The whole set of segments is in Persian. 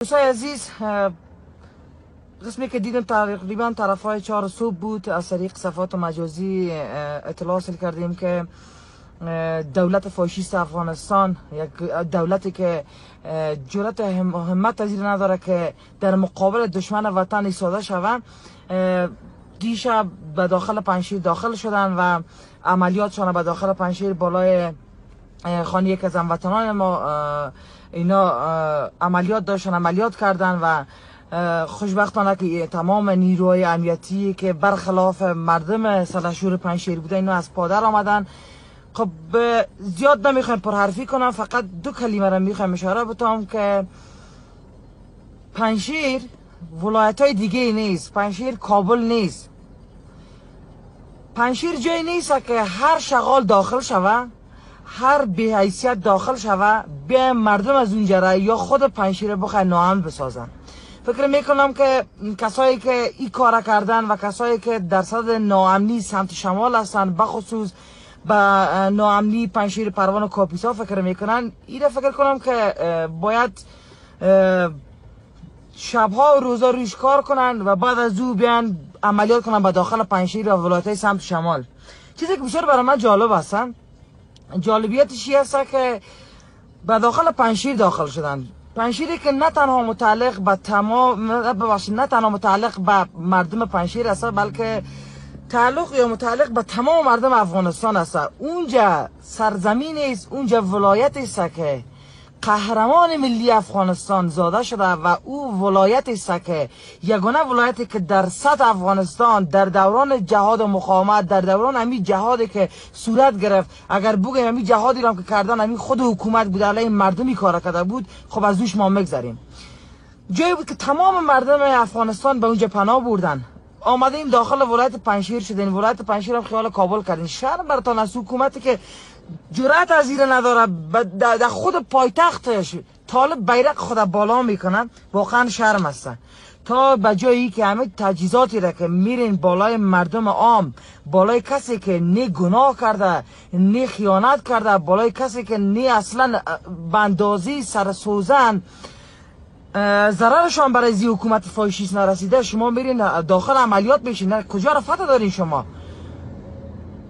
دوستای عزیز، قسمی که دیدیم تقریبا طرفای 4 صبح بود. از طریق صفحات مجازی اطلاع حاصل کردیم که دولت فاشیست افغانستان، یک دولتی که جرأت همت از این نداره که در مقابل دشمن وطن ایستاده شود، دیشب به داخل پنجشیر داخل شدن و عملیاتشان به داخل پنجشیر بالای خانه یک از هموطنان ما اینا عملیات داشتن، عملیات کردن و خوشبختانه که تمام نیروهای امنیتی که برخلاف مردم سلحشور پنجشیر بوده اینا از پادر آمدن. خب زیاد نمیخوایم پرحرفی کنم، فقط دو کلمه را میخوایم اشاره بتونم که پنجشیر ولایت های دیگه نیست، پنجشیر کابل نیست، پنجشیر جای نیست که هر شغال داخل شوه، هر بی‌حیثیت داخل شوه، بیا مردم از اونجا را یا خود پنجشیر بخواه ناامن بسازن. فکر میکنم که کسایی که این کار کردن و کسایی که در صدد ناامنی سمت شمال هستن، بخصوص با ناامنی پنجشیر، پروان و کاپیسا فکر میکنن، این فکر کنم که باید شبها و روزا روش کار کنن و بعد از او بیان عملیات کنن به داخل پنجشیر و ولایت‌های سمت شمال. چیزی که بسیار برای من جالب هستن، جالبیتش این است که به داخل پنجشیر داخل شدن. پنجشیری که نه تنها متعلق به نه تنها متعلق به مردم پنجشیر است، بلکه تعلق یا متعلق به تمام مردم افغانستان است. اونجا سرزمین است، اونجا ولایت است که قهرمان ملی افغانستان زاده شده و او ولایت است که یگانه ولایتی که در سطح افغانستان در دوران جهاد و مقاومت، در دوران همین جهادی که صورت گرفت، اگر بگیم همین جهادی را که کردن همین خود حکومت بود، علیه مردمی کار کرده بود، خب از دوش ما مگذاریم. جایی بود که تمام مردم افغانستان به اونجا پناه بردن. آمدیم داخل ولایت پنجشیر شدین، ولایت پنجشیر هم خیال کابل کردین. شرم براتون از حکومتی که جرأت از این نداره در خود پایتختش طالب بیرق خود بالا میکنن، واقعا شرم است. تا به جایی که همه تجهیزاتی را که میرین بالای مردم عام، بالای کسی که نه گناه کرده، نه خیانت کرده، بالای کسی که نه اصلا بندازی سر سوزن ضررشان برای زی حکومت فاشیست نرسیده، شما میرین داخل عملیات بشین. کجا رفت دارین شما؟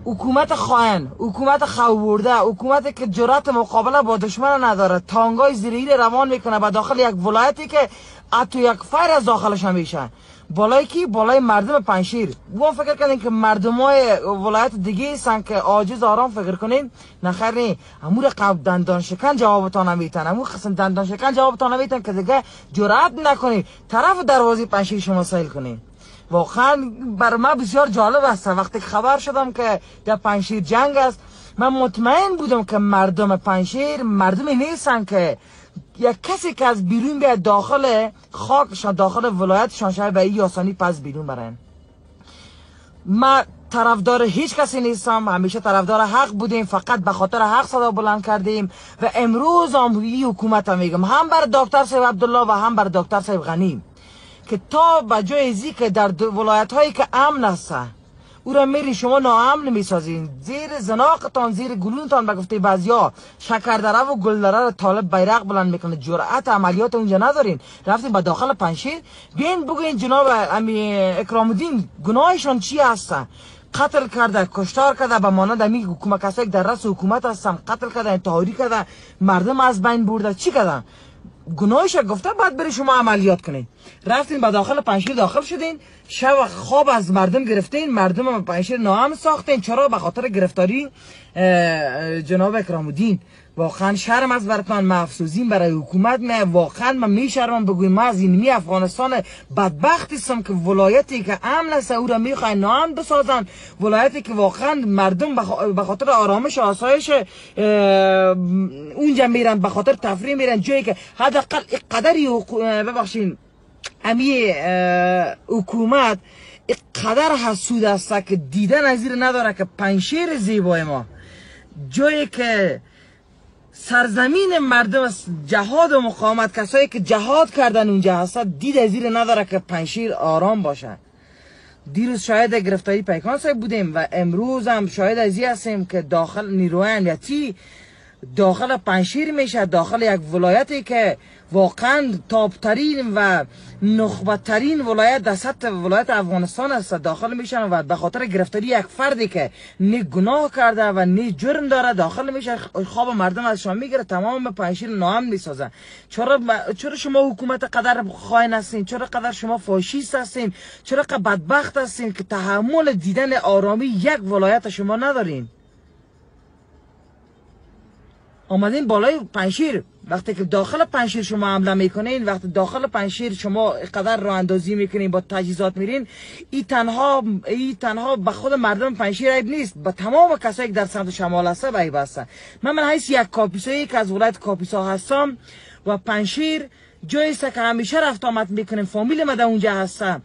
حکومت خائن، حکومت خوورده، حکومتی که جرأت مقابله با دشمن نداره، تانگای زیره‌ای روان میکنه به داخل یک ولایتی که حتی یک فایر از داخلش میشه. بالای کی؟ بالای مردم پنجشیر. بگم فکر کنین که مردمای ولایت دیگه هستن که عاجز آرام فکر کنین؟ نخیر نی، امور قبل دندان شکن جوابتان نمیتن، امور قسم دندان شکن جوابتان نمیتن که دیگه جرأت نکنین طرف دروازه پنجشیر شما سیل کنین. واقعا بر من بسیار جالب است. وقتی خبر شدم که در پنجشیر جنگ است، من مطمئن بودم که مردم پنجشیر مردمی نیستن که یک کسی که از بیرون بیاد داخل خاکشان، داخل ولایتشان شاید به این آسانی پس بیرون برن. ما طرفدار هیچ کسی نیستم، همیشه طرفدار حق بودیم، فقط به خاطر حق صدا بلند کردیم و امروز هم این حکومت هم میگم، هم بر دکتر صاحب عبدالله و هم بر دکتر صاحب غنی، که تا به جای ازی که در ولایت هایی که امن است او را میری شما ناامن میسازین، زیر زناقتان، زیر گلونتان به گفته بعضیا شکردره و گلدره را طالب بیرق بلند میکنه. جرأت عملیات اونجا ندارین، رفتین به داخل پنجشیر. بیاین بگوین جناب اکرام الدین گناهشان چی هست؟ قتل کرده، کشتار کرده، به مانند همین حکومت کسایی در رأس حکومت هستن، قتل کرده، انتحاری کرده، مردم از بین برده، چی کرده؟ گناهش گفته بعد بری شما عملیات کنین. رفتین به داخل پنجشیر داخل شدین، شب خواب از مردم گرفتین، مردم پنجشیر ناامن ساختین. چرا؟ به خاطر گرفتاری جناب اکرام الدین. واقعا شرم از براتون، من افسوسیم برای حکومت. من واقعا من میشرمم بگویم ما از این افغانستان بدبخت هستم که ولایتی که امن است او را میخواین ناامن بسازن، ولایتی که واقعا مردم به خاطر آرامش و آسایش اونجا میرن، به خاطر تفریح میرن، جایی که حداقل قدری ببخشین امی حکومت قدر حسود است که دیدن از این نداره که پنجشیر زیبای ما، جایی که سرزمین مردم است، جهاد و مقاومت، کسایی که جهاد کردن اونجا هست، دید از این نداره که پنجشیر آرام باشه. دیروز شاهد گرفتاری پیکان صاحب بودیم و امروز هم شاهد از این هستیم که داخل نیروهای امنیتی داخل پنجشیر میشه، داخل یک ولایتی که واقعا تاپترین و نخبتترین ولایت در سطح ولایت افغانستان است داخل میشن و به خاطر گرفتاری یک فردی که نه گناه کرده و نه جرم داره داخل میشه، خواب مردم از شما میگیره، تمام پنجشیر ناامن میسازه. چرا شما حکومت قدر خائن هستین؟ چرا قدر شما فاشیست هستین؟ چرا قدر بدبخت هستین که تحمل دیدن آرامی یک ولایت شما ندارین؟ آمدین بالای پنجشیر، وقتی که داخل پنجشیر شما حمله میکنین، وقتی داخل پنجشیر شما قدر راه اندازی میکنین، با تجهیزات میرین، این تنها به خود مردم پنجشیر عیب نیست، به تمام کسایی که در سمت شمال هستن عیب هست. من حیث یک کاپیسایی که از ولایت کاپیسا هستم و پنجشیر جایی است که همیشه رفت آمد میکنیم، فامیل ما در اونجا هستم.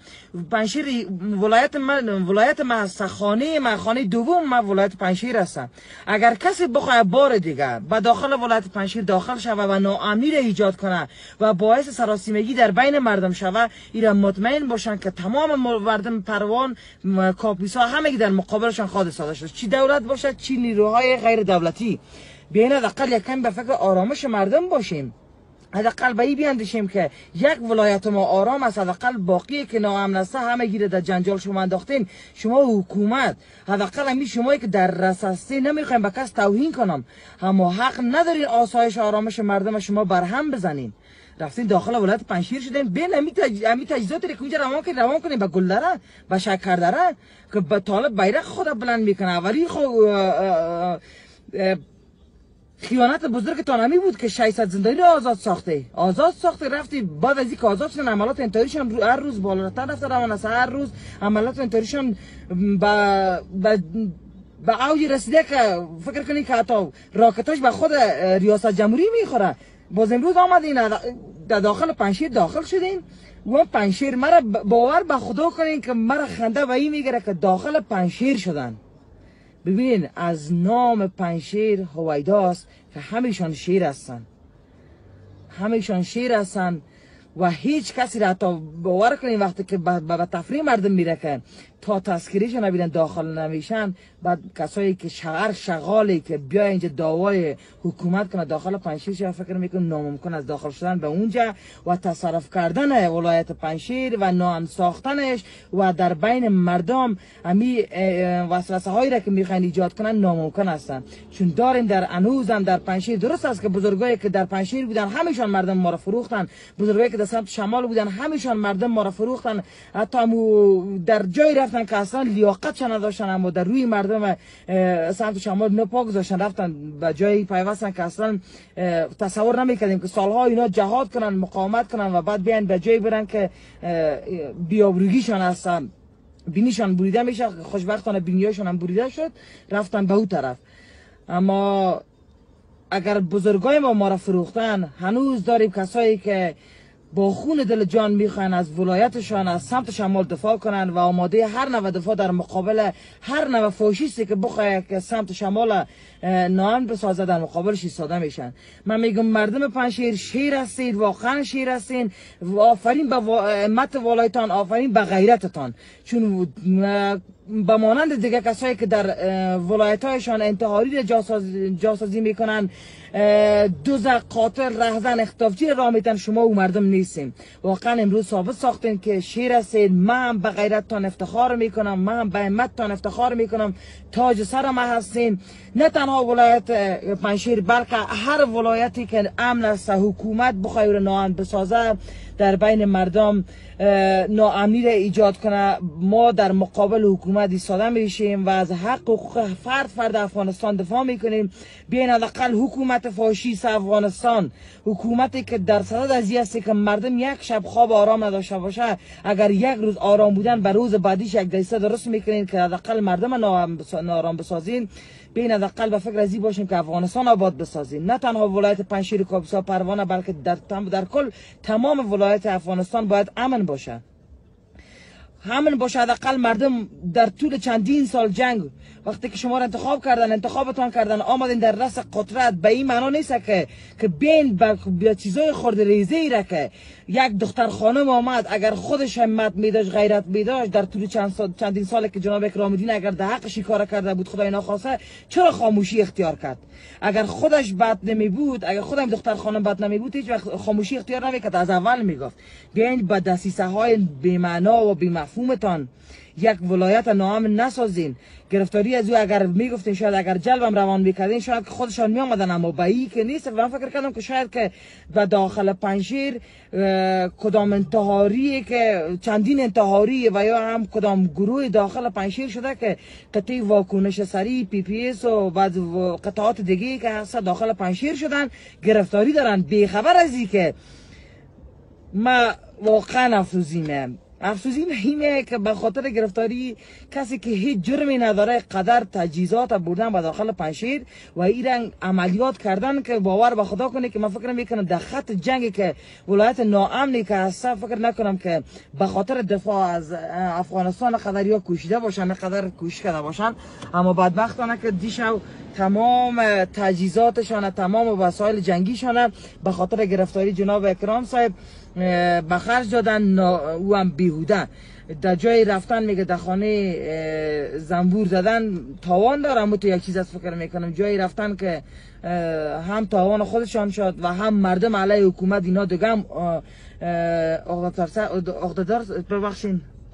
پنجشیر ولایت ما هست، خانه دوم ما ولایت پنجشیر هستم. اگر کسی بخواد بار دیگه به داخل ولایت پنجشیر داخل شوه و ناامنی را ایجاد کنه و باعث سراسیمگی در بین مردم شوه، ایران مطمئن باشن که تمام مردم پروان کاپیسا همگی در مقابلشان خواهد ایستاده شد، چی دولت باشه چی نیروهای غیر دولتی. بیاین حداقل یکم به فکر آرامش مردم باشیم، حداقل به این بیاندیشیم که یک ولایت ما آرام است، حداقل باقی که ناامن است همه گیره در جنجال شما انداختین. شما حکومت حداقل همین شمایی که در رس هستین، نمیخوایم به کس توهین کنم، اما حق ندارین آسایش آرامش مردم شما برهم بزنین. رفتین داخل ولایت پنجشیر شدین، بین همین تجهیزاتی که اونجا روان کنین به گلدره، به شکردره که به طالب بیرق خود بلند میکنه. ولی خیانت بزرگتان همی بود که 600 زندانی رو آزاد ساخته رفتی. بعد از اینکه آزاد شدن عملات انتحاریشان هر روز بالاتر رفته روان است، هر روز عملات انتحاریشان به اوج رسیده که فکر کنید که حتی راکتاش به خود ریاست جمهوری میخوره. باز امروز آمدین در داخل پنجشیر داخل شدین و پنجشیر مرا باور به خدا کنین که مرا خنده به این میگیره که داخل پنجشیر شدن. ببینین از نام پنجشیر هویداست که همیشان شیر هستن و هیچ کسی را حتی باور کنین وقتی که به تفریح مردم میره که تا تذکیریش نبینن داخل نمیشن، بعد کسایی که شغالی که بیا اینجا دعوای حکومت کنه داخل پنجشیر فکر میکنه ناممکن از داخل شدن به اونجا و تصرف کردن ولایت پنجشیر و نام ساختنش و در بین مردم امی وسوسه هایی را که میخواین ایجاد کنن ناممکن هستن. چون داریم در انوزم در پنجشیر درست است که بزرگایی که در پنجشیر بودن همیشان مردم ما را فروختن، بزرگایی که در سمت شمال بودن همیشان مردم ما را فروختن، حتی در جای رفتن که اصلا لیاقتشان نداشتن اما در روی مردم سمت شمال نپا گذاشتن، رفتن به جایی پیوستن که اصلا تصور نمیکردیم که سالها اینا جهاد کنن، مقاومت کنن و بعد بیان به جایی برن که بیابروگیشان هستن، بینیشان بریده میشه. خوشبختانه بینیاشون هم بریده شد، رفتن به اون طرف. اما اگر بزرگای ما را فروختن، هنوز داریم کسایی که با خون دل جان میخواین از ولایتشان از سمت شمال دفاع کنن و آماده هر نوع دفاع در مقابل هر نوع فاشیستی که بخواد که سمت شمال ناامن بسازه در مقابلش ایستاده میشن. من میگم مردم پنجشیر شیر هستید، واقعا شیر هستین و آفرین به همت ولایتان، آفرین به غیرتتان. چون به مانند دیگه کسایی که در ولایت‌هایشان انتحاری جاسازی میکنن، دوزخ، قاتل، رهزن، اختطافچی راه میتن، شما او مردم نیستیم. واقعا امروز ثابت ساختین که شیر هستید. من هم به غیرتتان افتخار میکنم، من هم به همتتان افتخار میکنم. تاج سر ما هستین. نه تنها ولایت پنجشیر بلکه هر ولایتی که امن است، حکومت بخواد ناامن بسازه، در بین مردم ناامنی را ایجاد کنه، ما در مقابل حکومت ایستاده میشیم و از حق و حقوق فرد افغانستان دفاع میکنیم. بیاین حداقل حکومت فاشیست افغانستان، حکومتی که در صدد از این است که مردم یک شب خواب آرام نداشته باشه، اگر یک روز آرام بودن به روز بعدیش یک دسته درست میکنین که حداقل مردم ناآرام بسازین. بیاین حداقل به فکر از این باشیم که افغانستان آباد بسازیم، نه تنها ولایت پنجشیر کاپیسا پروانه بلکه در کل تمام ولایت افغانستان باید امن باشه. همین باشه. حداقل مردم در طول چندین سال جنگ وقتی که شما را انتخابتان کردن آمدین در رأس قدرت، به این معنا نیست که بین به چیزای خورد ریزه ای را که یک دختر خانم آمد اگر خودش همت می داشت، غیرت می داشت، در طول چندین سال که جناب اکرام‌الدین اگر در حقش کار کرده بود خدای ناخواسته، چرا خاموشی اختیار کرد؟ اگر خودش بد نمی بود، اگر خودم دختر خانم بد نمی بود، هیچ وقت خاموشی اختیار نمیکرد، از اول میگفت. بیاین با دسیسه های بی معنا و بی مفهومتان یک ولایت ناامن نسازین. گرفتاری از او اگر میگفتین، شاید اگر جلبم روان میکردین، شاید خودشان میامدن، اما به این که نیست. من فکر کردم که شاید که به داخل پنجشیر کدام انتحاری که چندین انتحاری و یا هم کدام گروه داخل پنجشیر شده که قطعه واکنش سریع PPS و بعد قطعات دیگه که هست داخل پنجشیر شدن گرفتاری دارن. بیخبر از این که ما واقعا افسوزیم اینه که به خاطر گرفتاری کسی که هیچ جرمی نداره قدر تجهیزات بردن به داخل پنجشیر و این رنگ عملیات کردن که باور به خدا کنه که من فکر میکنم در خط جنگی که ولایت ناامنی که هست، فکر نکنم که به خاطر دفاع از افغانستان قدریا کوشیده باشن، قدر کوشش کرده باشن. اما بدبختانه که دیشب تمام تجهیزاتشان، تمام وسایل جنگیشان به خاطر گرفتاری جناب اکرام صاحب به خرج دادن. او هم بیهوده در جای رفتن میگه در خانه زنبور زدن تاوان داره. اما تو یک چیز از فکر میکنم جای رفتن که هم تاوان خودشان شد و هم مردم علیه حکومت اینا دیگه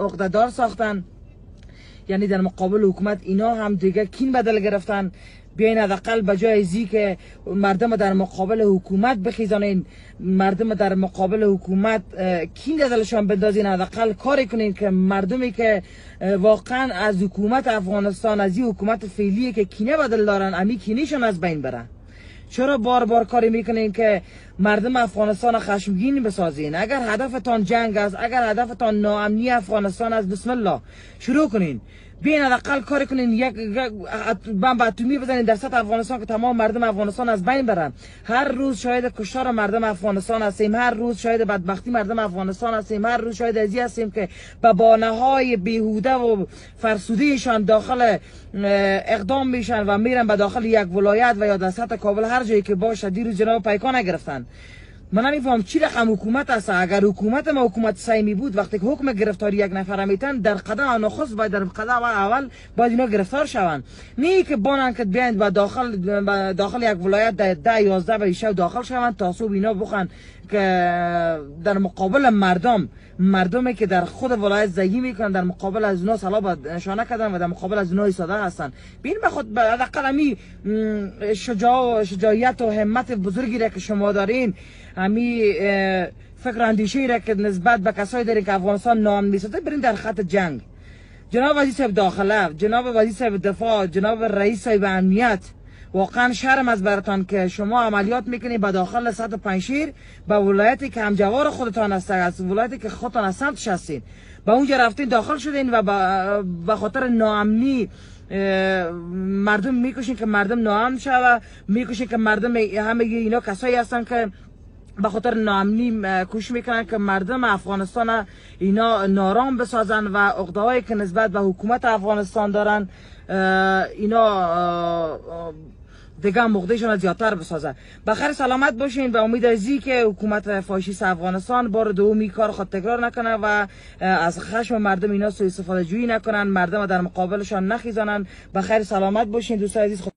عقده‌دار ساختن، یعنی در مقابل حکومت اینا هم دیگه کین بدل گرفتن. بیاین حداقل به جای ازی که مردم در مقابل حکومت بخیزانین، مردم در مقابل حکومت کین دلشان بندازین، حداقل کاری کنین که مردمی که واقعا از حکومت افغانستان، از این حکومت فعلی که کینه بدل دارن، امی کینهشون از بین بره. چرا بار بار کاری میکنین که مردم افغانستان خشمگین بسازین؟ اگر هدفتان جنگ است، اگر هدفتان ناامنی افغانستان است، بسم الله شروع کنین. بیاین حداقل کاری کنین، یک بمب اتمی بزنین در سطح افغانستان که تمام مردم افغانستان از بین برن. هر روز شاهد کشتار مردم افغانستان هستیم، هر روز شاهد بدبختی مردم افغانستان هستیم، هر روز شاهد ازی هستیم که به بانه‌های بیهوده و فرسودهشان داخل اقدام میشن و میرن به داخل یک ولایت و یا در سطح کابل هر جایی که باشه. دیروز جناب پیکان نگرفتن. من نمیفهم چی رقم حکومت است. اگر حکومت ما حکومت سیمی بود، وقتی که حکم گرفتاری یک نفر میتن در قدم نخست باید در قدم اول باید اینا گرفتار شوند، نه که بانن که بیاین با داخل یک ولایت 10 11 به شب داخل شوند تا صبح اینا بخوان که در مقابل مردمی که در خود ولایت زندگی میکنن، در مقابل از اونها سلاح نشانه کردن و در مقابل از اونها ایستاده هستن. ببین به خود حداقل امی شجاعیت و همت بزرگی را که شما دارین، امی فکر اندیشه را که نسبت به کسایی دارین که افغانستان ناامن میسازه، برین در خط جنگ. جناب وزیر صاحب داخله، جناب وزیر صاحب دفاع، جناب رئیس صاحب امنیت، واقعا شرم از براتان که شما عملیات میکنید به داخل سطح پنجشیر، به ولایتی که همجوار خودتان هست، از ولایتی که خودتان از سمتش هستین، به اونجا رفتین داخل شدین و به خاطر ناامنی مردم میکشین که مردم ناامن شوه، میکشین که مردم همه اینا کسایی هستن که به خاطر ناامنی کوشش میکنن که مردم افغانستان اینا نارام بسازن و عقده‌هایی که نسبت به حکومت افغانستان دارن اینا دیگه مقدهشون از زیادتر بسازن. بخیر سلامت باشین. به امید ازی که حکومت فاشیست افغانستان بار دومی کار خود تکرار نکنه و از خشم مردم اینا سوء استفاده جویی نکنن، مردم در مقابلشان نخیزانن. بخیر سلامت باشین دوستان عزیز.